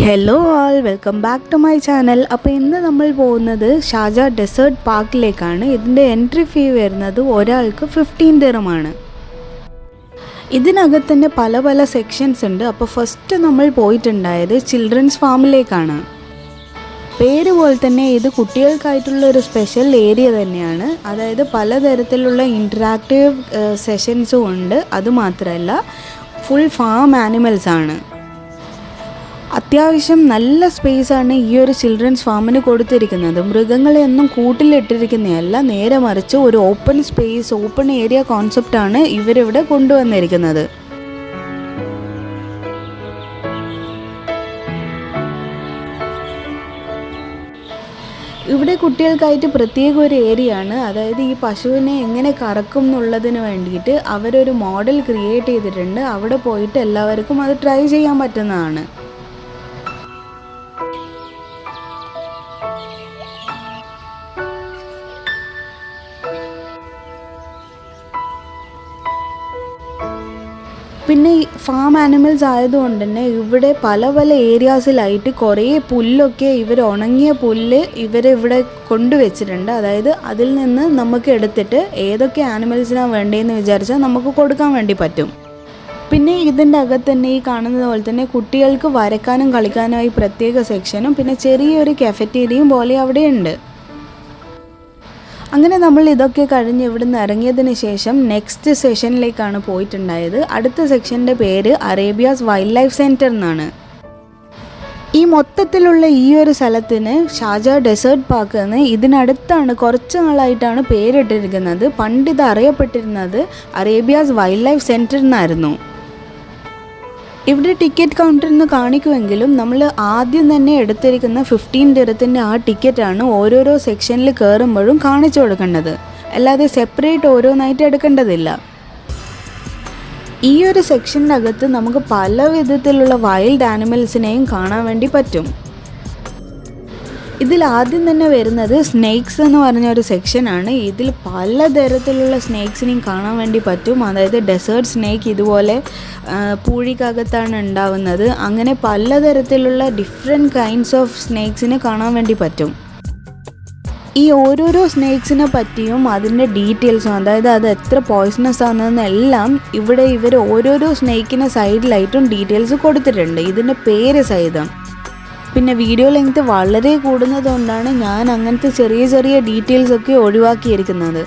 Hello all, welcome back to my channel. അപ്പോൾ ഇന്ന് നമ്മൾ പോകുന്നത് ഷാർജ ഡെസേർട്ട് പാർക്കിലേക്കാണ്. ഇതിൻ്റെ എൻട്രി ഫീ വരുന്നത് ഒരാൾക്ക് 15 ദിർഹമാണ്. ഇതിനകത്ത് തന്നെ പല പല സെക്ഷൻസ് ഉണ്ട്. അപ്പോൾ ഫസ്റ്റ് നമ്മൾ പോയിട്ടുണ്ടായത് ചിൽഡ്രൻസ് ഫാമിലേക്കാണ്. പേര് പോലെ തന്നെ ഇത് കുട്ടികൾക്കായിട്ടുള്ള ഒരു സ്പെഷ്യൽ ഏരിയ തന്നെയാണ്. അതായത് പലതരത്തിലുള്ള ഇൻറ്ററാക്റ്റീവ് സെഷൻസും ഉണ്ട്. അതുമാത്രമല്ല ഫുൾ ഫാം ആനിമൽസ് ആണ്. അത്യാവശ്യം നല്ല സ്പേസാണ് ഈ ഒരു ചിൽഡ്രൻസ് ഫാമിന് കൊടുത്തിരിക്കുന്നത്. മൃഗങ്ങളെയൊന്നും കൂട്ടിലിട്ടിരിക്കുന്നതല്ല, നേരെ മറിച്ച് ഒരു ഓപ്പൺ സ്പേസ്, ഓപ്പൺ ഏരിയ കോൺസെപ്റ്റാണ് ഇവരിവിടെ കൊണ്ടുവന്നിരിക്കുന്നത്. ഇവിടെ കുട്ടികൾക്കായിട്ട് പ്രത്യേക ഒരു ഏരിയ ആണ്. അതായത് ഈ പശുവിനെ എങ്ങനെ കറക്കും എന്നുള്ളതിന് വേണ്ടിയിട്ട് അവരൊരു മോഡൽ ക്രിയേറ്റ് ചെയ്തിട്ടുണ്ട്. അവിടെ പോയിട്ട് എല്ലാവർക്കും അത് ട്രൈ ചെയ്യാൻ പറ്റുന്നതാണ്. പിന്നെ ഈ ഫാം ആനിമൽസ് ആയതുകൊണ്ട് തന്നെ ഇവിടെ പല പല ഏരിയാസിലായിട്ട് കുറേ പുല്ലൊക്കെ ഉണങ്ങിയ പുല്ല് ഇവരിവിടെ കൊണ്ടുവച്ചിട്ടുണ്ട്. അതായത് അതിൽ നിന്ന് നമുക്ക് എടുത്തിട്ട് ഏതൊക്കെ ആനിമൽസിനാണ് വേണ്ടതെന്ന് വിചാരിച്ചാൽ നമുക്ക് കൊടുക്കാൻ വേണ്ടി പറ്റും. പിന്നെ ഇതിൻ്റെ അകത്ത് തന്നെ ഈ കാണുന്നത് പോലെ തന്നെ കുട്ടികൾക്ക് വരക്കാനും കളിക്കാനുമായി പ്രത്യേക സെക്ഷനും പിന്നെ ചെറിയൊരു കഫറ്റേരിയയും പോലെ അവിടെയുണ്ട്. അങ്ങനെ നമ്മൾ ഇതൊക്കെ കഴിഞ്ഞ് ഇവിടുന്ന് ഇറങ്ങിയതിന് ശേഷം നെക്സ്റ്റ് സെഷനിലേക്കാണ് പോയിട്ടുണ്ടായത്. അടുത്ത സെക്ഷൻ്റെ പേര് അറേബ്യാസ് വൈൽഡ് ലൈഫ് സെൻറ്റർ എന്നാണ്. ഈ മൊത്തത്തിലുള്ള ഈ ഒരു സ്ഥലത്തിന് ഷാർജ ഡെസേർട്ട് പാർക്ക് എന്ന് ഇതിനടുത്താണ്, കുറച്ച് നാളായിട്ടാണ് പേരിട്ടിരിക്കുന്നത്. പണ്ട് ഇത് അറിയപ്പെട്ടിരുന്നത് അറേബ്യാസ് വൈൽഡ് ലൈഫ് സെൻറ്റർ എന്നായിരുന്നു. ഇവിടെ ടിക്കറ്റ് കൗണ്ടറിൽ നിന്ന് കാണിക്കുമെങ്കിലും നമ്മൾ ആദ്യം തന്നെ എടുത്തിരിക്കുന്ന 15 ദിർഹത്തിൻ്റെ ആ ടിക്കറ്റാണ് ഓരോരോ സെക്ഷനിൽ കയറുമ്പോഴും കാണിച്ചു കൊടുക്കേണ്ടത്. അല്ലാതെ സെപ്പറേറ്റ് ഓരോന്നായിട്ട് എടുക്കേണ്ടതില്ല. ഈ ഒരു സെക്ഷൻ്റെ അകത്ത് നമുക്ക് പല വിധത്തിലുള്ള വൈൽഡ് ആനിമൽസിനെയും കാണാൻ വേണ്ടി പറ്റും. ഇതിൽ ആദ്യം തന്നെ വരുന്നത് സ്നേക്സ് എന്ന് പറഞ്ഞൊരു സെക്ഷനാണ്. ഇതിൽ പലതരത്തിലുള്ള സ്നേക്സിനെയും കാണാൻ വേണ്ടി പറ്റും. അതായത് ഡെസേർട്ട് സ്നേക്ക് ഇതുപോലെ പൂഴിക്കകത്താണ് ഉണ്ടാവുന്നത്. അങ്ങനെ പലതരത്തിലുള്ള ഡിഫറെൻറ്റ് കൈൻഡ്സ് ഓഫ് സ്നേക്സിനെ കാണാൻ വേണ്ടി പറ്റും. ഈ ഓരോരോ സ്നേക്സിനെ പറ്റിയും അതിൻ്റെ ഡീറ്റെയിൽസും, അതായത് അത് എത്ര പോയ്സണസ് ആണെന്നെല്ലാം ഇവിടെ ഇവർ ഓരോരോ സ്നേക്കിൻ്റെ സൈഡിലായിട്ടും ഡീറ്റെയിൽസ് കൊടുത്തിട്ടുണ്ട്, ഇതിൻ്റെ പേര് സഹിതം. പിന്നെ വീഡിയോ ലെങ്ത് വളരെ കൂടുന്നതുകൊണ്ടാണ് ഞാൻ അങ്ങനത്തെ ചെറിയ ചെറിയ ഡീറ്റെയിൽസൊക്കെ ഒഴിവാക്കിയിരിക്കുന്നത്.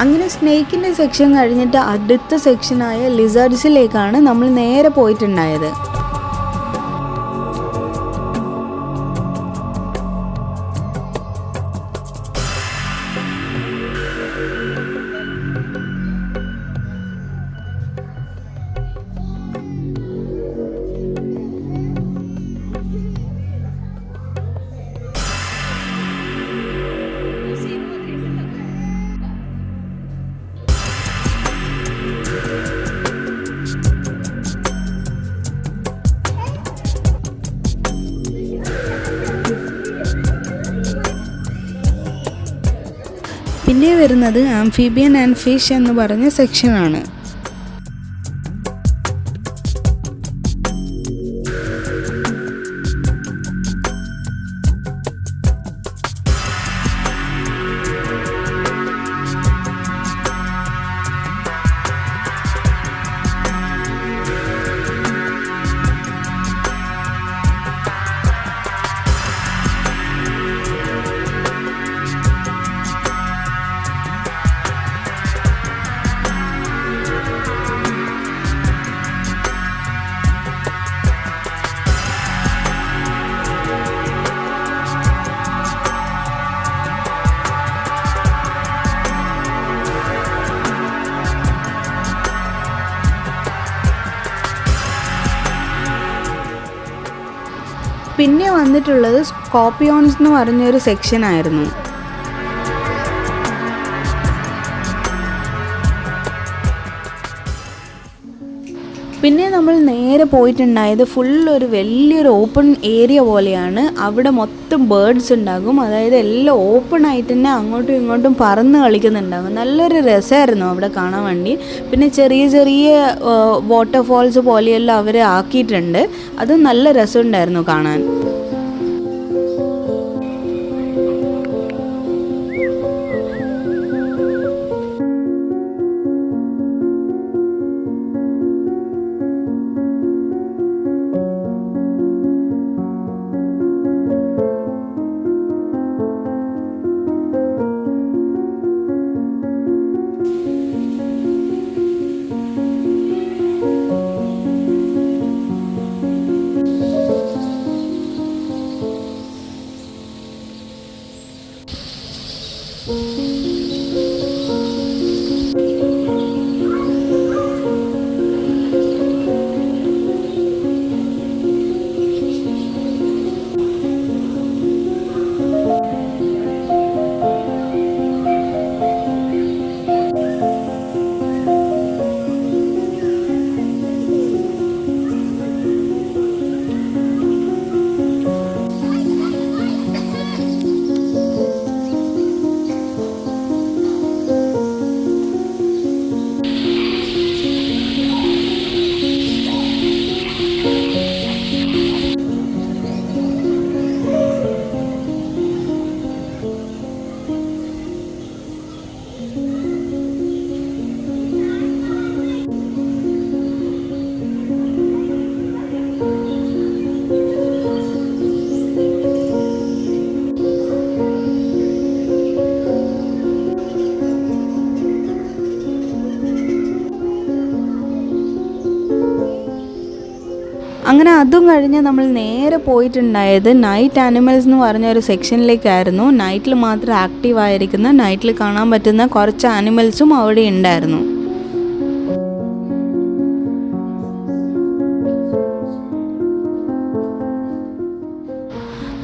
അങ്ങനെ സ്നേക്കിൻ്റെ സെക്ഷൻ കഴിഞ്ഞിട്ട് അടുത്ത സെക്ഷനായ ലിസേർഡ്സിലേക്കാണ് നമ്മൾ നേരെ പോയിട്ടുണ്ടായത്. പിന്നെ വരുന്നത് ആംഫീബിയൻ ആൻഡ് ഫിഷ് എന്ന് പറഞ്ഞ സെക്ഷനാണ്. പിന്നെ വന്നിട്ടുള്ളത് സ്കോർപിയോൺസ് എന്ന് പറഞ്ഞൊരു സെക്ഷനായിരുന്നു. പിന്നെ നമ്മൾ നേരെ പോയിട്ടുണ്ടായത് ഫുള്ളൊരു വലിയൊരു ഓപ്പൺ ഏരിയ പോലെയാണ്. അവിടെ മൊത്തം ബേർഡ്സ് ഉണ്ടാകും, അതായത് എല്ലാം ഓപ്പൺ ആയിട്ട് തന്നെ അങ്ങോട്ടും ഇങ്ങോട്ടും പറന്ന് കളിക്കുന്നുണ്ടാകും. നല്ലൊരു രസമായിരുന്നു അവിടെ കാണാൻ വേണ്ടി. പിന്നെ ചെറിയ ചെറിയ വാട്ടർഫോൾസ് പോലെയെല്ലാം അവർ ആക്കിയിട്ടുണ്ട്, അത് നല്ല രസമുണ്ടായിരുന്നു കാണാൻ. അങ്ങനെ അതും കഴിഞ്ഞ് നമ്മൾ നേരെ പോയിട്ടുണ്ടായത് നൈറ്റ് ആനിമൽസ് എന്ന് പറഞ്ഞ ഒരു സെക്ഷനിലേക്കായിരുന്നു. നൈറ്റിൽ മാത്രം ആക്റ്റീവായിരിക്കുന്ന, നൈറ്റിൽ കാണാൻ പറ്റുന്ന കുറച്ച് ആനിമൽസും അവിടെ ഉണ്ടായിരുന്നു.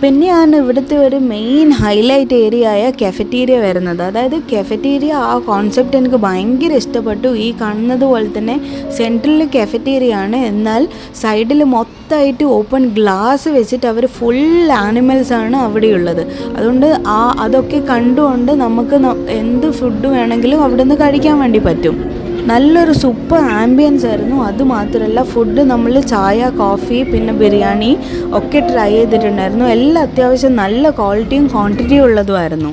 പിന്നെയാണ് ഇവിടുത്തെ ഒരു മെയിൻ ഹൈലൈറ്റ് ഏരിയ ആയ കഫറ്റീരിയ വരുന്നത്. അതായത് കഫറ്റീരിയ ആ കോൺസെപ്റ്റ് എനിക്ക് ഭയങ്കര ഇഷ്ടപ്പെട്ടു. ഈ കാണുന്നത് പോലെ തന്നെ സെൻട്രലിൽ കഫറ്റീരിയ ആണ്, എന്നാൽ സൈഡിൽ മൊത്തമായിട്ട് ഓപ്പൺ ഗ്ലാസ് വെച്ചിട്ട് അവർ ഫുൾ ആനിമൽസാണ് അവിടെയുള്ളത്. അതുകൊണ്ട് അതൊക്കെ കണ്ടുകൊണ്ട് നമുക്ക് എന്ത് ഫുഡ് വേണമെങ്കിലും അവിടെ നിന്ന് കഴിക്കാൻ വേണ്ടി പറ്റും. നല്ലൊരു സൂപ്പർ ആംബിയൻസ് ആയിരുന്നു. അതുമാത്രമല്ല ഫുഡ് നമ്മൾ ചായ, കോഫി, പിന്നെ ബിരിയാണി ഒക്കെ ട്രൈ ചെയ്തിട്ടുണ്ടായിരുന്നു. എല്ലാം അത്യാവശ്യം നല്ല ക്വാളിറ്റിയും ക്വാണ്ടിറ്റിയും ഉള്ളതുമായിരുന്നു.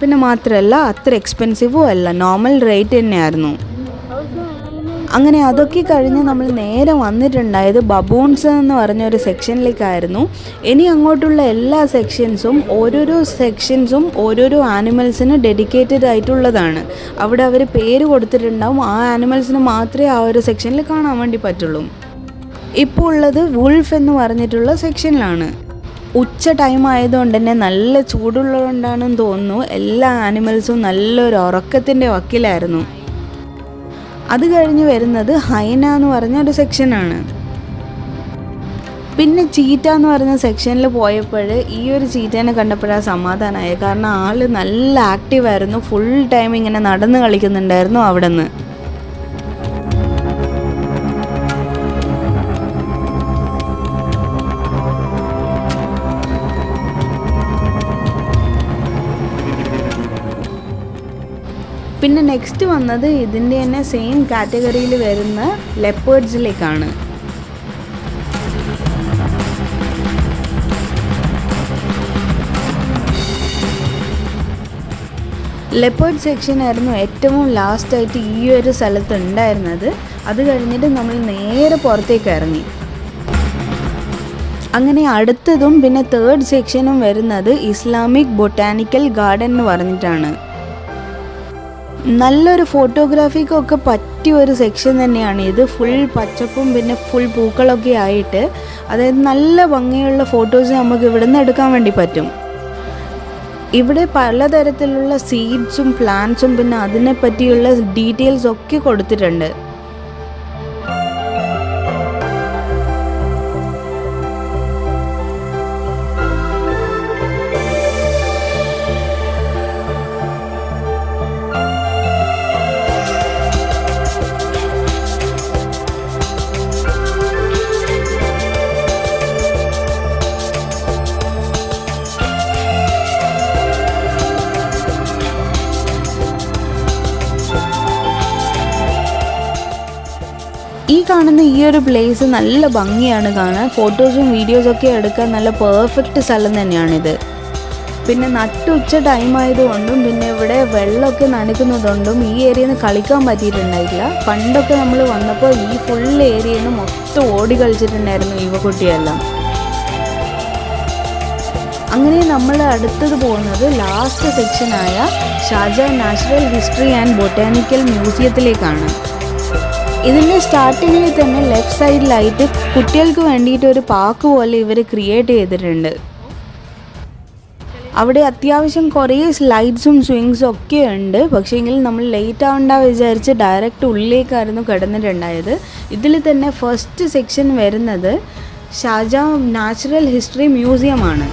പിന്നെ മാത്രമല്ല അത്ര എക്സ്പെൻസീവും അല്ല, നോർമൽ റേറ്റ് തന്നെയായിരുന്നു. അങ്ങനെ അതൊക്കെ കഴിഞ്ഞ് നമ്മൾ നേരെ വന്നിട്ടുണ്ടായത് ബബൂൺസ് എന്ന് പറഞ്ഞൊരു സെക്ഷനിലേക്കായിരുന്നു. ഇനി അങ്ങോട്ടുള്ള എല്ലാ സെക്ഷൻസും ഓരോരോ ആനിമൽസിന് ഡെഡിക്കേറ്റഡ് ആയിട്ടുള്ളതാണ്. അവിടെ അവർ പേര് കൊടുത്തിട്ടുണ്ടാവും, ആ ആനിമൽസിന് മാത്രമേ ആ ഒരു സെക്ഷനിൽ കാണാൻ വേണ്ടി പറ്റുള്ളൂ. ഇപ്പോൾ ഉള്ളത് വുൾഫ് എന്ന് പറഞ്ഞിട്ടുള്ള സെക്ഷനിലാണ്. ഉച്ച ടൈം ആയതുകൊണ്ട് തന്നെ നല്ല ചൂടുള്ളതുകൊണ്ടാണെന്ന് തോന്നുന്നു എല്ലാ ആനിമൽസും നല്ലൊരു ഉറക്കത്തിൻ്റെ വക്കിലായിരുന്നു. അത് കഴിഞ്ഞ് വരുന്നത് ഹൈന എന്ന് പറഞ്ഞ ഒരു സെക്ഷനാണ്. പിന്നെ ചീറ്റ എന്ന് പറഞ്ഞ സെക്ഷനിൽ പോയപ്പോൾ ഈ ഒരു ചീറ്റേനെ കണ്ടപ്പോഴാണ് സമാധാനമായി. കാരണം ആൾ നല്ല ആക്റ്റീവായിരുന്നു, ഫുൾ ടൈം ഇങ്ങനെ നടന്ന് കളിക്കുന്നുണ്ടായിരുന്നു അവിടെ നിന്ന്. പിന്നെ നെക്സ്റ്റ് വന്നത് ഇതിൻ്റെ തന്നെ സെയിം കാറ്റഗറിയിൽ വരുന്ന ലെപ്പേർഡ്സിലേക്കാണ്. ലെപ്പേർഡ് സെക്ഷൻ ആയിരുന്നു ഏറ്റവും ലാസ്റ്റായിട്ട് ഈ ഒരു സ്ഥലത്ത് ഉണ്ടായിരുന്നത്. അത് കഴിഞ്ഞിട്ട് നമ്മൾ നേരെ പുറത്തേക്ക് ഇറങ്ങി. അങ്ങനെ അടുത്തതും പിന്നെ തേർഡ് സെക്ഷനും വരുന്നത് ഇസ്ലാമിക് ബൊട്ടാനിക്കൽ ഗാർഡൻ എന്ന് പറഞ്ഞിട്ടാണ്. നല്ലൊരു ഫോട്ടോഗ്രാഫിക്കൊക്കെ പറ്റിയ ഒരു സെക്ഷൻ തന്നെയാണ് ഇത്. ഫുൾ പച്ചപ്പും പിന്നെ ഫുൾ പൂക്കളൊക്കെ ആയിട്ട്, അതായത് നല്ല ഭംഗിയുള്ള ഫോട്ടോസ് നമുക്ക് ഇവിടെ നിന്ന് എടുക്കാൻ വേണ്ടി പറ്റും. ഇവിടെ പലതരത്തിലുള്ള സീഡ്സും പ്ലാന്റ്സും പിന്നെ അതിനെ പറ്റിയുള്ള ഡീറ്റെയിൽസ് ഒക്കെ കൊടുത്തിട്ടുണ്ട്. കാണുന്ന ഈ ഒരു പ്ലേസ് നല്ല ഭംഗിയാണ് കാണാൻ. ഫോട്ടോസും വീഡിയോസൊക്കെ എടുക്കാൻ നല്ല പെർഫെക്റ്റ് സ്ഥലം തന്നെയാണിത്. പിന്നെ നട്ടുച്ച ടൈം ആയതുകൊണ്ടും പിന്നെ ഇവിടെ വെള്ളമൊക്കെ നനയ്ക്കുന്നതുകൊണ്ടും ഈ ഏരിയയിൽ നിന്ന് കളിക്കാൻ പറ്റിയിട്ടുണ്ടായില്ല. പണ്ടൊക്കെ നമ്മൾ വന്നപ്പോൾ ഈ ഫുൾ ഏരിയയിൽ നിന്ന് മൊത്തം ഓടി കളിച്ചിട്ടുണ്ടായിരുന്നു യുവക്കുട്ടിയെല്ലാം. അങ്ങനെ നമ്മൾ അടുത്തത് പോകുന്നത് ലാസ്റ്റ് സെക്ഷനായ Sharjah natural history and botanical മ്യൂസിയത്തിലേക്കാണ്. ഇതിൻ്റെ സ്റ്റാർട്ടിങ്ങിൽ തന്നെ ലെഫ്റ്റ് സൈഡിലായിട്ട് കുട്ടികൾക്ക് വേണ്ടിയിട്ട് ഒരു പാർക്ക് പോലെ ഇവർ ക്രിയേറ്റ് ചെയ്തിട്ടുണ്ട്. അവിടെ അത്യാവശ്യം കുറേ സ്ലൈഡ്സും സ്വിങ്സും ഒക്കെ ഉണ്ട്. പക്ഷേങ്കിൽ നമ്മൾ ലേറ്റ് ആവണ്ട വിചാരിച്ച് ഡയറക്റ്റ് ഉള്ളിലേക്കായിരുന്നു കിടന്നിട്ടുണ്ടായത്. ഇതിൽ തന്നെ ഫസ്റ്റ് സെക്ഷൻ വരുന്നത് ഷാർജ നാച്ചുറൽ ഹിസ്റ്ററി മ്യൂസിയമാണ്.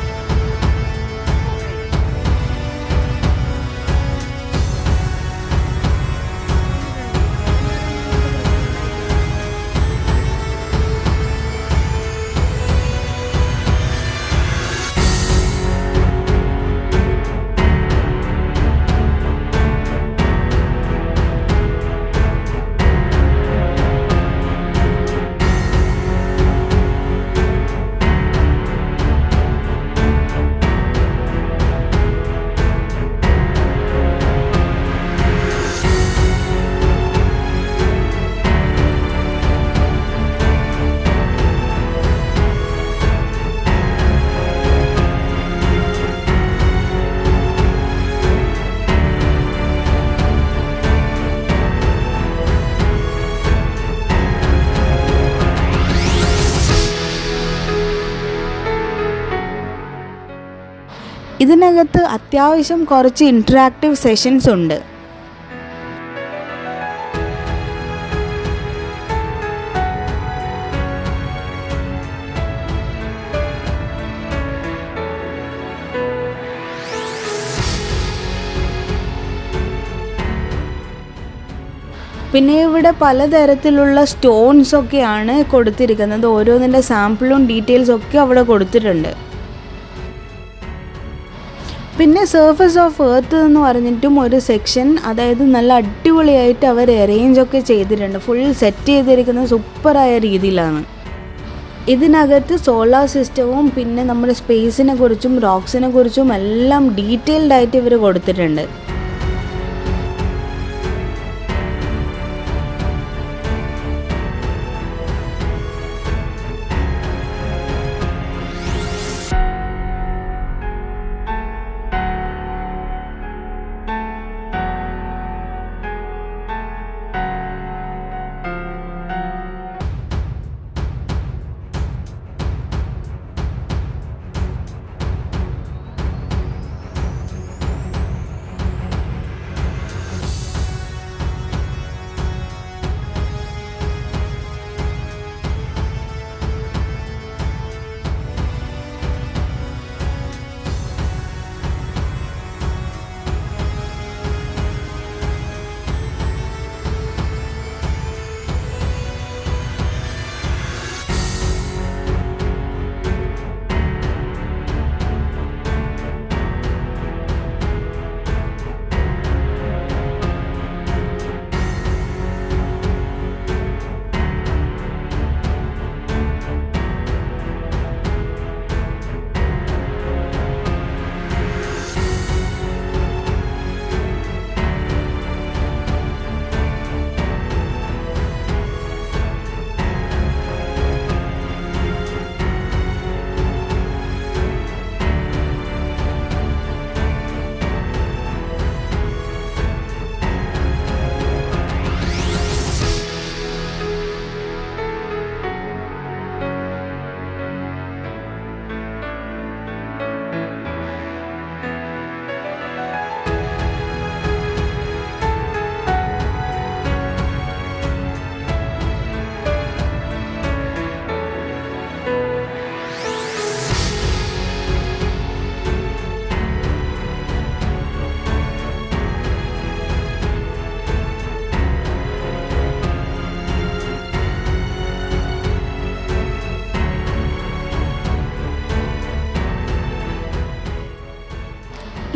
ഇതിനകത്ത് അത്യാവശ്യം കുറച്ച് ഇൻറ്ററാക്റ്റീവ് സെഷൻസ് ഉണ്ട്. പിന്നെ ഇവിടെ പലതരത്തിലുള്ള സ്റ്റോൺസൊക്കെയാണ് കൊടുത്തിരിക്കുന്നത്. ഓരോന്നിൻ്റെ സാമ്പിളും ഡീറ്റെയിൽസും ഒക്കെ അവിടെ കൊടുത്തിട്ടുണ്ട്. പിന്നെ സർഫസ് ഓഫ് എർത്ത് എന്ന് പറഞ്ഞിട്ടും ഒരു സെക്ഷൻ, അതായത് നല്ല അടിപൊളിയായിട്ട് അവർ അറേഞ്ചൊക്കെ ചെയ്തിട്ടുണ്ട്. ഫുൾ സെറ്റ് ചെയ്തിരിക്കുന്നത് സൂപ്പറായ രീതിയിലാണ്. ഇതിനകത്ത് സോളാർ സിസ്റ്റവും പിന്നെ നമ്മുടെ സ്പേസിനെ കുറിച്ചും റോക്സിനെ കുറിച്ചും എല്ലാം ഡീറ്റെയിൽഡ് ആയിട്ട് ഇവർ കൊടുത്തിട്ടുണ്ട്.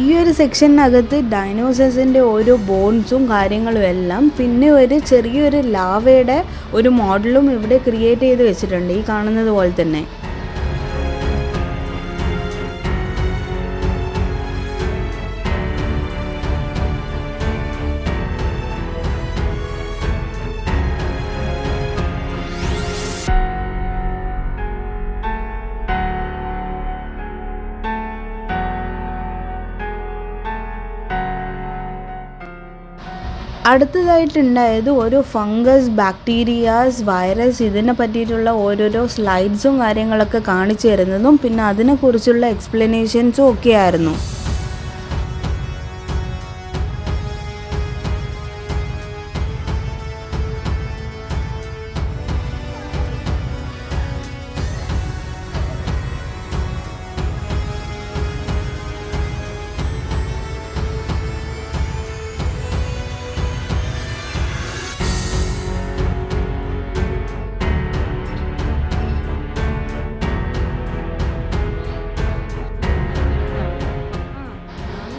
ഈ ഒരു സെക്ഷനകത്ത് ഡൈനോസേഴ്സിൻ്റെ ഓരോ ബോൺസും കാര്യങ്ങളും എല്ലാം, പിന്നെ ഒരു ചെറിയൊരു ലാവയുടെ ഒരു മോഡലും ഇവിടെ ക്രിയേറ്റ് ചെയ്ത് വെച്ചിട്ടുണ്ട്, ഈ കാണുന്നത് പോലെ തന്നെ. അടുത്തതായിട്ടുണ്ടായത് ഓരോ ഫംഗസ്, ബാക്ടീരിയാസ്, വൈറസ് ഇതിനെ പറ്റിയിട്ടുള്ള ഓരോരോ സ്ലൈഡ്സും കാര്യങ്ങളൊക്കെ കാണിച്ചു തരുന്നതും പിന്നെ അതിനെക്കുറിച്ചുള്ള എക്സ്പ്ലനേഷൻസും ഒക്കെ ആയിരുന്നു.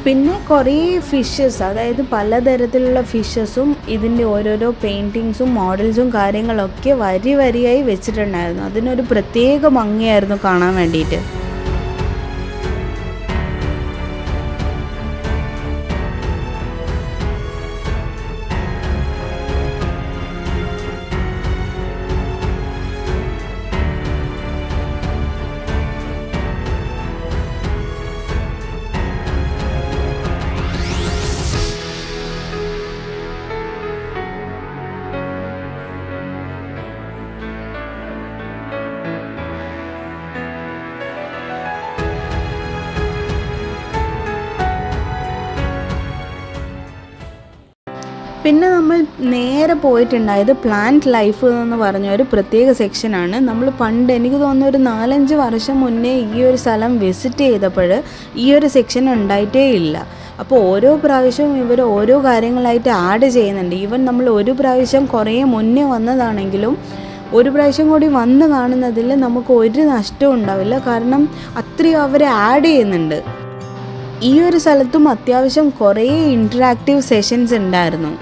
പിന്നെ കുറേ ഫിഷസ്, അതായത് പലതരത്തിലുള്ള ഫിഷസും ഇതിൻ്റെ ഓരോരോ പെയിൻറ്റിങ്സും മോഡൽസും കാര്യങ്ങളൊക്കെ വരിയായി വെച്ചിട്ടുണ്ടായിരുന്നു. അതിനൊരു പ്രത്യേക ഭംഗിയായിരുന്നു കാണാൻ വേണ്ടിയിട്ട്. പിന്നെ നമ്മൾ നേരെ പോയിട്ടുണ്ടായത് പ്ലാന്റ് ലൈഫ് എന്ന് പറഞ്ഞ ഒരു പ്രത്യേക സെക്ഷനാണ്. നമ്മൾ പണ്ട്, എനിക്ക് തോന്നുന്നു ഒരു 4-5 വർഷം മുന്നേ ഈ ഒരു സ്ഥലം വിസിറ്റ് ചെയ്തപ്പോൾ ഈ ഒരു സെക്ഷൻ ഉണ്ടായിട്ടേ ഇല്ല. അപ്പോൾ ഓരോ പ്രാവശ്യവും ഇവർ ഓരോ കാര്യങ്ങളായിട്ട് ആഡ് ചെയ്യുന്നുണ്ട്. ഈവൻ നമ്മൾ ഒരു പ്രാവശ്യം കുറേ മുന്നേ വന്നതാണെങ്കിലും ഒരു പ്രാവശ്യം കൂടി വന്ന് കാണുന്നതിൽ നമുക്ക് ഒരു നഷ്ടവും ഉണ്ടാവില്ല, കാരണം അത്രയും അവർ ആഡ് ചെയ്യുന്നുണ്ട്. ഈ ഒരു സ്ഥലത്തും അത്യാവശ്യം കുറേ ഇൻറ്ററാക്റ്റീവ് സെഷൻസ് ഉണ്ടായിരുന്നു.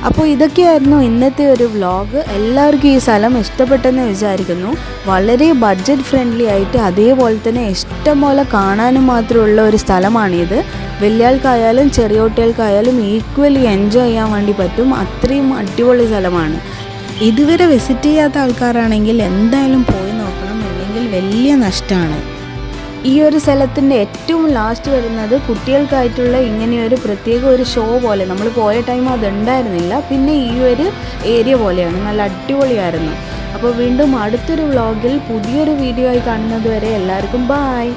അപ്പോൾ ഇതൊക്കെയായിരുന്നു ഇന്നത്തെ ഒരു വ്ളോഗ്. എല്ലാവർക്കും ഈ സ്ഥലം ഇഷ്ടപ്പെട്ടെന്ന് വിചാരിക്കുന്നു. വളരെ ബഡ്ജറ്റ് ഫ്രണ്ട്ലി ആയിട്ട് അതേപോലെ തന്നെ ഇഷ്ടംപോലെ കാണാനും മാത്രമുള്ള ഒരു സ്ഥലമാണിത്. വലിയ ആൾക്കായാലും ചെറിയ കുട്ടികൾക്കായാലും ഈക്വലി എൻജോയ് ചെയ്യാൻ വേണ്ടി പറ്റും. അത്രയും അടിപൊളി സ്ഥലമാണ്. ഇതുവരെ വിസിറ്റ് ചെയ്യാത്ത ആൾക്കാരാണെങ്കിൽ എന്തായാലും പോയി നോക്കണം, അല്ലെങ്കിൽ വലിയ നഷ്ടമാണ്. ഈ ഒരു സ്ഥലത്തിൻ്റെ ഏറ്റവും ലാസ്റ്റ് വരുന്നത് കുട്ടികൾക്കായിട്ടുള്ള ഇങ്ങനെയൊരു പ്രത്യേക ഒരു ഷോ പോലെ, നമ്മൾ പോയ ടൈം അതുണ്ടായിരുന്നില്ല. പിന്നെ ഈ ഒരു ഏരിയ പോലെയാണ്, നല്ല അടിപൊളിയായിരുന്നു. അപ്പോൾ വീണ്ടും അടുത്തൊരു വ്ളോഗിൽ പുതിയൊരു വീഡിയോ ആയി കാണുന്നത് വരെ എല്ലാവർക്കും ബായ്.